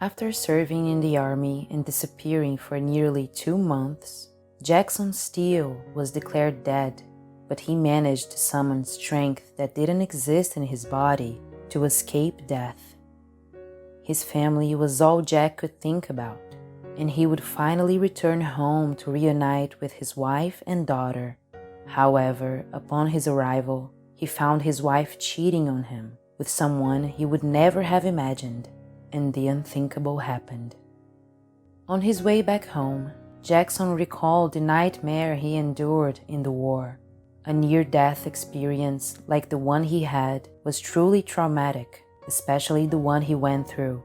After serving in the army and disappearing for nearly 2 months, Jackson Steele was declared dead, but he managed to summon strength that didn't exist in his body to escape death. His family was all Jack could think about, and he would finally return home to reunite with his wife and daughter. However, upon his arrival, he found his wife cheating on him with someone he would never have imagined, and the unthinkable happened. On his way back home, Jackson recalled the nightmare he endured in the war. A near-death experience like the one he had was truly traumatic, especially the one he went through.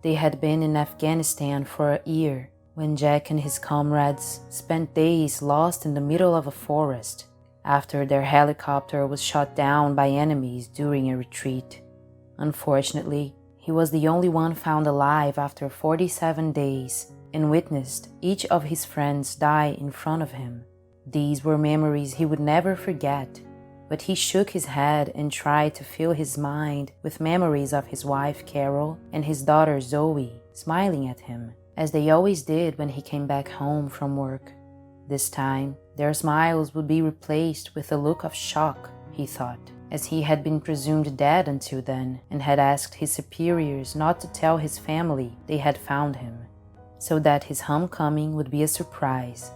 They had been in Afghanistan for a year when Jack and his comrades spent days lost in the middle of a forest after their helicopter was shot down by enemies during a retreat. Unfortunately, he was the only one found alive after 47 days and witnessed each of his friends die in front of him. These were memories he would never forget, but he shook his head and tried to fill his mind with memories of his wife Carol and his daughter Zoe smiling at him, as they always did when he came back home from work. This time, their smiles would be replaced with a look of shock, he thought, as he had been presumed dead until then and had asked his superiors not to tell his family they had found him, so that his homecoming would be a surprise.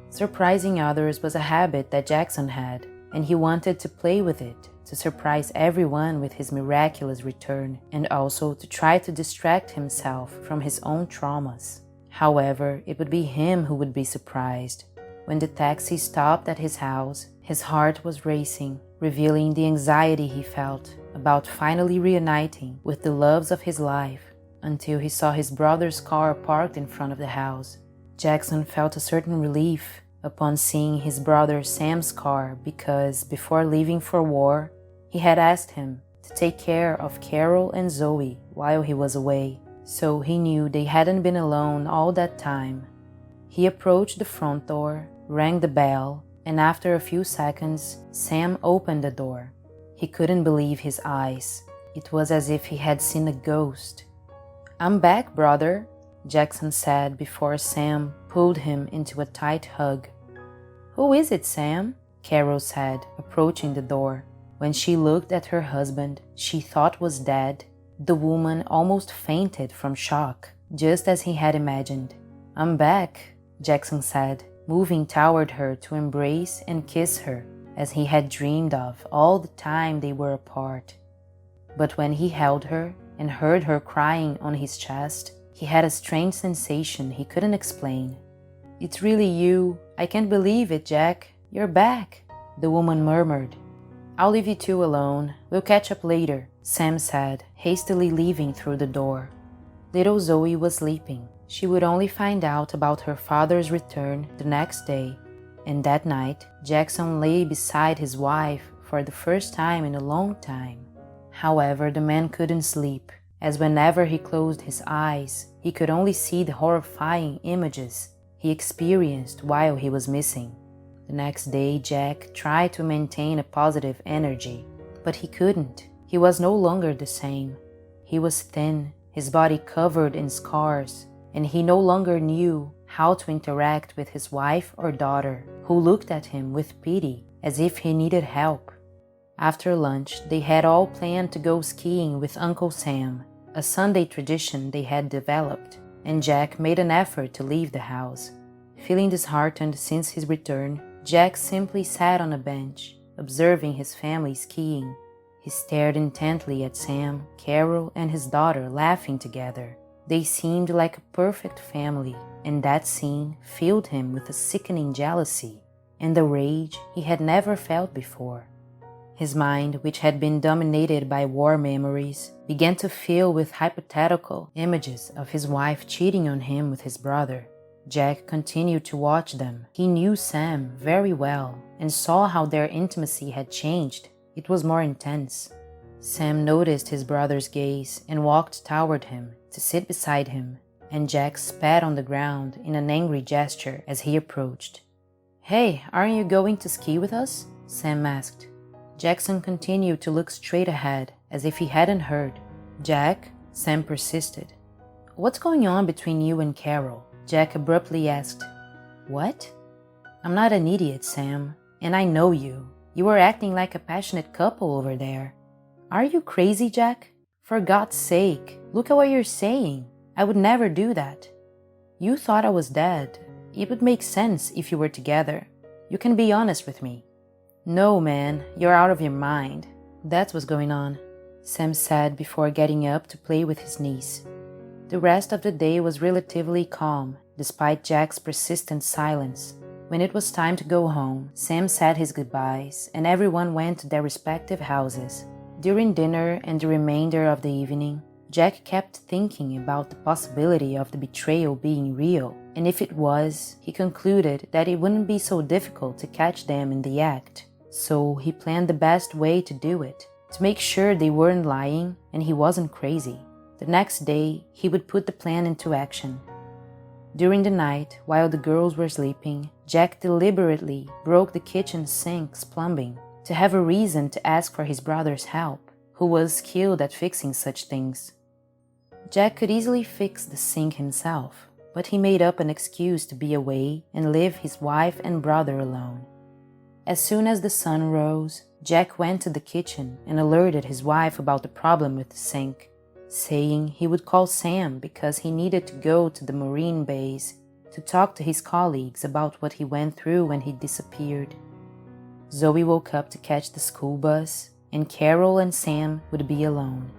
Surprising others was a habit that Jackson had, and he wanted to play with it, to surprise everyone with his miraculous return, and also to try to distract himself from his own traumas. However, it would be him who would be surprised. When the taxi stopped at his house, his heart was racing, revealing the anxiety he felt about finally reuniting with the loves of his life, until he saw his brother's car parked in front of the house. Jackson felt a certain relief upon seeing his brother Sam's car because, before leaving for war, he had asked him to take care of Carol and Zoe while he was away, so he knew they hadn't been alone all that time. He approached the front door, rang the bell, and after a few seconds, Sam opened the door. He couldn't believe his eyes. It was as if he had seen a ghost. "I'm back, brother," Jackson said before Sam pulled him into a tight hug. "Who is it, Sam?" Carol said, approaching the door. When she looked at her husband she thought was dead, the woman almost fainted from shock, just as he had imagined. "I'm back," Jackson said, moving toward her to embrace and kiss her, as he had dreamed of all the time they were apart. But when he held her and heard her crying on his chest, he had a strange sensation he couldn't explain. "It's really you. I can't believe it, Jack. You're back," the woman murmured. "I'll leave you two alone. We'll catch up later," Sam said, hastily leaving through the door. Little Zoe was sleeping. She would only find out about her father's return the next day, and that night Jackson lay beside his wife for the first time in a long time. However, the man couldn't sleep, as whenever he closed his eyes, he could only see the horrifying images he experienced while he was missing. The next day, Jack tried to maintain a positive energy, but he couldn't. He was no longer the same. He was thin, his body covered in scars, and he no longer knew how to interact with his wife or daughter, who looked at him with pity as if he needed help. After lunch, they had all planned to go skiing with Uncle Sam, a Sunday tradition they had developed, and Jack made an effort to leave the house. Feeling disheartened since his return, Jack simply sat on a bench, observing his family skiing. He stared intently at Sam, Carol, and his daughter laughing together. They seemed like a perfect family, and that scene filled him with a sickening jealousy and a rage he had never felt before. His mind, which had been dominated by war memories, began to fill with hypothetical images of his wife cheating on him with his brother. Jack continued to watch them. He knew Sam very well and saw how their intimacy had changed. It was more intense. Sam noticed his brother's gaze and walked toward him to sit beside him, and Jack spat on the ground in an angry gesture as he approached. "Hey, aren't you going to ski with us?" Sam asked. Jackson continued to look straight ahead, as if he hadn't heard. "Jack?" Sam persisted. "What's going on between you and Carol?" Jack abruptly asked. "What?" "I'm not an idiot, Sam, and I know you. You are acting like a passionate couple over there." "Are you crazy, Jack? For God's sake, look at what you're saying. I would never do that." "You thought I was dead. It would make sense if you were together. You can be honest with me." "No, man, you're out of your mind. That's what's going on," Sam said before getting up to play with his niece. The rest of the day was relatively calm, despite Jack's persistent silence. When it was time to go home, Sam said his goodbyes, and everyone went to their respective houses. During dinner and the remainder of the evening, Jack kept thinking about the possibility of the betrayal being real, and if it was, he concluded that it wouldn't be so difficult to catch them in the act. So he planned the best way to do it, to make sure they weren't lying and he wasn't crazy. The next day, he would put the plan into action. During the night, while the girls were sleeping, Jack deliberately broke the kitchen sink's plumbing to have a reason to ask for his brother's help, who was skilled at fixing such things. Jack could easily fix the sink himself, but he made up an excuse to be away and leave his wife and brother alone. As soon as the sun rose, Jack went to the kitchen and alerted his wife about the problem with the sink, saying he would call Sam because he needed to go to the Marine base to talk to his colleagues about what he went through when he disappeared. Zoe woke up to catch the school bus, and Carol and Sam would be alone.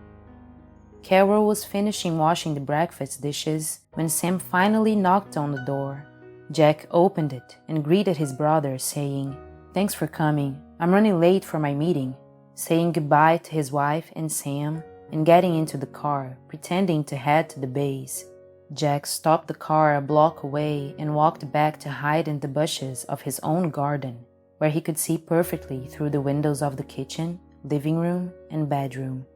Carol was finishing washing the breakfast dishes when Sam finally knocked on the door. Jack opened it and greeted his brother, saying, "Thanks for coming. I'm running late for my meeting," saying goodbye to his wife and Sam and getting into the car, pretending to head to the base. Jack stopped the car a block away and walked back to hide in the bushes of his own garden, where he could see perfectly through the windows of the kitchen, living room, and bedroom.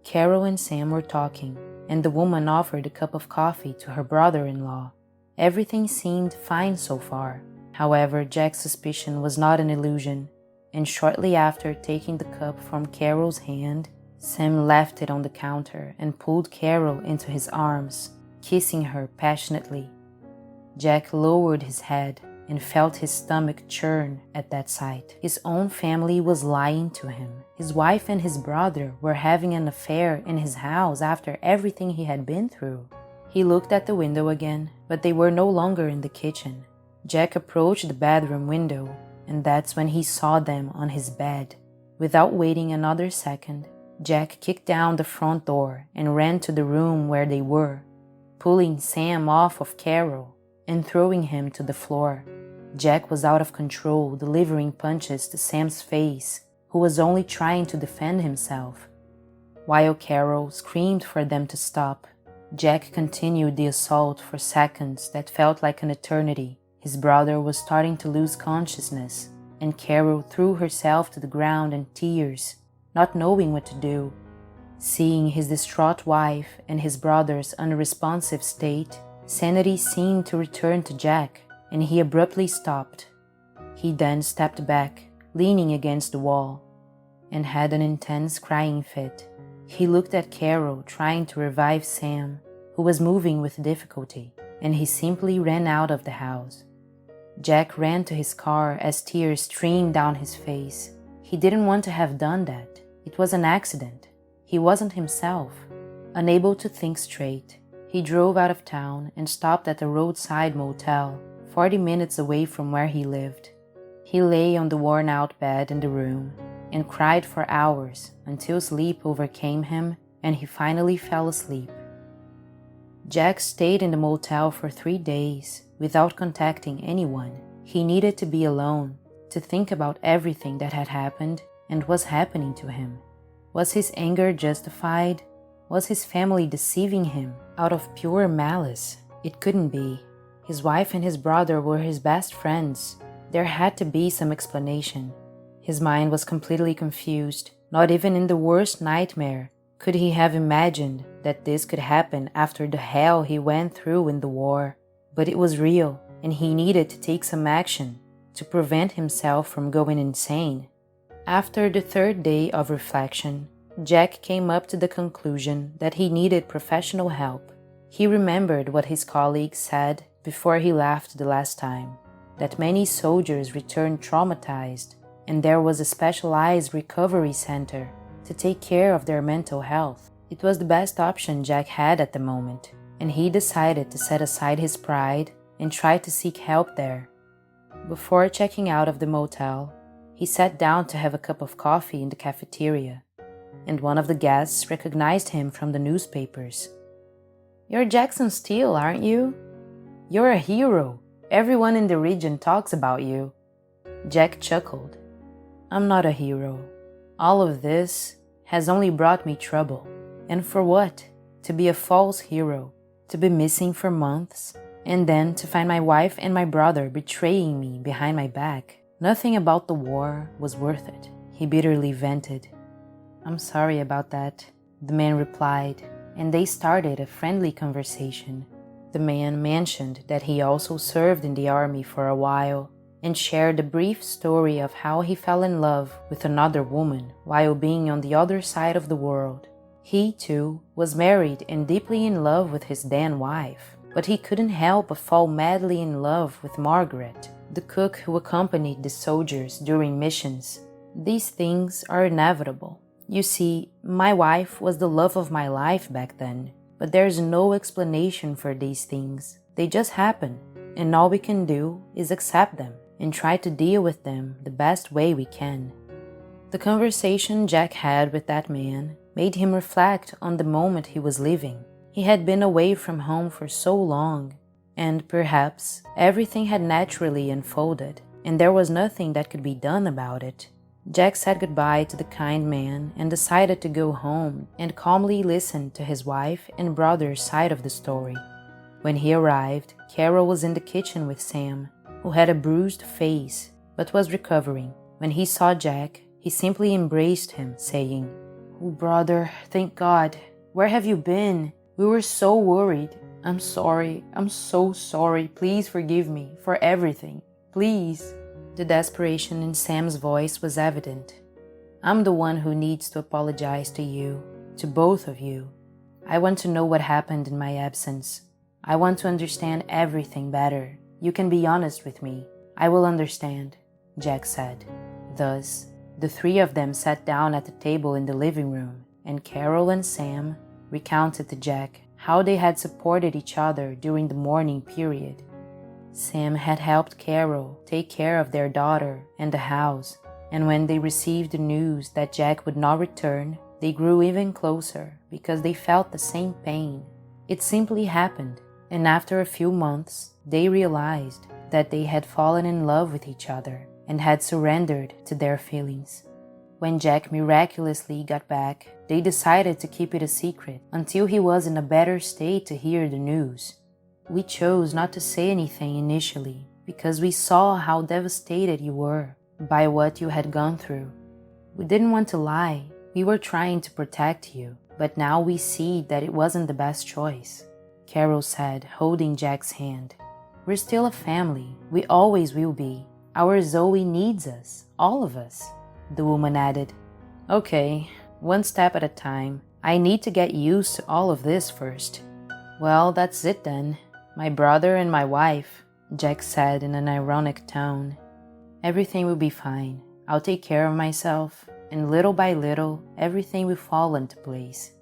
Carol and Sam were talking, and the woman offered a cup of coffee to her brother-in-law. Everything seemed fine so far. However, Jack's suspicion was not an illusion, and shortly after taking the cup from Carol's hand, Sam left it on the counter and pulled Carol into his arms, kissing her passionately. Jack lowered his head and felt his stomach churn at that sight. His own family was lying to him. His wife and his brother were having an affair in his house after everything he had been through. He looked at the window again, but they were no longer in the kitchen. Jack approached the bedroom window, and that's when he saw them on his bed. Without waiting another second, Jack kicked down the front door and ran to the room where they were, pulling Sam off of Carol and throwing him to the floor. Jack was out of control, delivering punches to Sam's face, who was only trying to defend himself. While Carol screamed for them to stop, Jack continued the assault for seconds that felt like an eternity. His brother was starting to lose consciousness, and Carol threw herself to the ground in tears, not knowing what to do. Seeing his distraught wife and his brother's unresponsive state, sanity seemed to return to Jack, and he abruptly stopped. He then stepped back, leaning against the wall, and had an intense crying fit. He looked at Carol trying to revive Sam, who was moving with difficulty, and he simply ran out of the house. Jack ran to his car as tears streamed down his face. He didn't want to have done that. It was an accident. He wasn't himself. Unable to think straight, he drove out of town and stopped at a roadside motel, 40 minutes away from where he lived. He lay on the worn-out bed in the room and cried for hours until sleep overcame him and he finally fell asleep. Jack stayed in the motel for 3 days without contacting anyone. He needed to be alone, to think about everything that had happened and was happening to him. Was his anger justified? Was his family deceiving him out of pure malice? It couldn't be. His wife and his brother were his best friends. There had to be some explanation. His mind was completely confused. Not even in the worst nightmare could he have imagined that this could happen after the hell he went through in the war. But it was real, and he needed to take some action to prevent himself from going insane. After the 3rd day of reflection, Jack came up to the conclusion that he needed professional help. He remembered what his colleagues said before he left the last time, that many soldiers returned traumatized, and there was a specialized recovery center to take care of their mental health. It was the best option Jack had at the moment, and he decided to set aside his pride and try to seek help there. Before checking out of the motel, he sat down to have a cup of coffee in the cafeteria, and one of the guests recognized him from the newspapers. "You're Jackson Steele, aren't you? You're a hero. Everyone in the region talks about you." Jack chuckled. "I'm not a hero. All of this has only brought me trouble. And for what? To be a false hero, to be missing for months, and then to find my wife and my brother betraying me behind my back. Nothing about the war was worth it," he bitterly vented. "I'm sorry about that," the man replied, and they started a friendly conversation. The man mentioned that he also served in the army for a while and shared a brief story of how he fell in love with another woman while being on the other side of the world. He, too, was married and deeply in love with his then wife, but he couldn't help but fall madly in love with Margaret, the cook who accompanied the soldiers during missions. These things are inevitable. You see, my wife was the love of my life back then, but there's no explanation for these things. They just happen, and all we can do is accept them and try to deal with them the best way we can. The conversation Jack had with that man made him reflect on the moment he was living. He had been away from home for so long, and perhaps everything had naturally unfolded, and there was nothing that could be done about it. Jack said goodbye to the kind man and decided to go home and calmly listen to his wife and brother's side of the story. When he arrived, Carol was in the kitchen with Sam, who had a bruised face but was recovering. When he saw Jack, he simply embraced him, saying, "Oh, brother, thank God. Where have you been? We were so worried. I'm sorry. I'm so sorry. Please forgive me for everything. Please." The desperation in Sam's voice was evident. "I'm the one who needs to apologize to you, to both of you. I want to know what happened in my absence. I want to understand everything better. You can be honest with me. I will understand," Jack said. Thus, the three of them sat down at the table in the living room, and Carol and Sam recounted to Jack how they had supported each other during the mourning period. Sam had helped Carol take care of their daughter and the house, and when they received the news that Jack would not return, they grew even closer because they felt the same pain. It simply happened, and after a few months, they realized that they had fallen in love with each other and had surrendered to their feelings. When Jack miraculously got back, they decided to keep it a secret until he was in a better state to hear the news. We chose not to say anything initially because we saw how devastated you were by what you had gone through. We didn't want to lie. We were trying to protect you, but now we see that it wasn't the best choice," Carol said, holding Jack's hand. "We're still a family. We always will be. Our Zoe needs us, all of us," the woman added. "Okay, one step at a time. I need to get used to all of this first." "Well, that's it then. My brother and my wife," Jack said in an ironic tone. "Everything will be fine. I'll take care of myself, and little by little, everything will fall into place."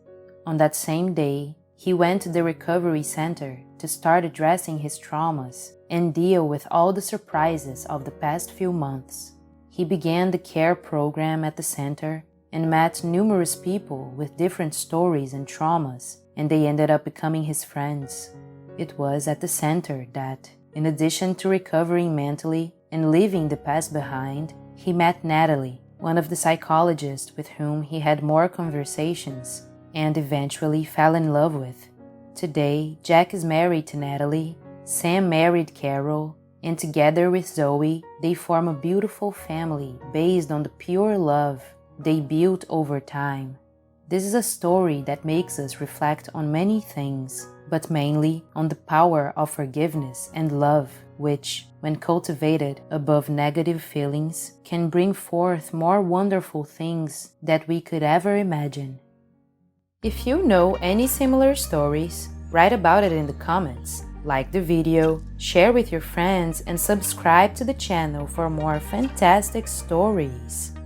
On that same day, he went to the recovery center to start addressing his traumas and deal with all the surprises of the past few months. He began the care program at the center and met numerous people with different stories and traumas, and they ended up becoming his friends. It was at the center that, in addition to recovering mentally and leaving the past behind, he met Natalie, one of the psychologists with whom he had more conversations and eventually fell in love with. Today, Jack is married to Natalie, Sam married Carol, and together with Zoe, they form a beautiful family based on the pure love they built over time. This is a story that makes us reflect on many things, but mainly on the power of forgiveness and love, which, when cultivated above negative feelings, can bring forth more wonderful things that we could ever imagine. If you know any similar stories, Write about it in the comments, like the video, share with your friends, and subscribe to the channel for more fantastic stories.